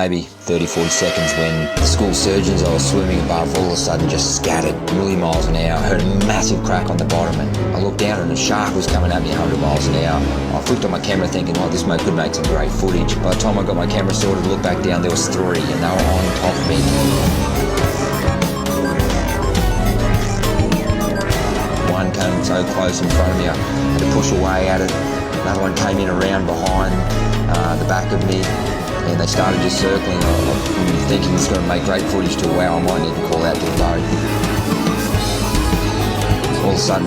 Maybe 30, 40 seconds when the school surgeons I was swimming above all of a sudden just scattered a million miles an hour. I heard a massive crack on the bottom and I looked down and a shark was coming at me 100 miles an hour. I flicked on my camera thinking, oh, this could make some great footage. By the time I got my camera sorted, looked back down, there was three and they were on top of me. One came so close in front of me, I had to push away at it. Another one came in around behind the back of me. And they started just circling. I'm thinking it's going to make great footage to wow, I might need to call out to the boat. All of a sudden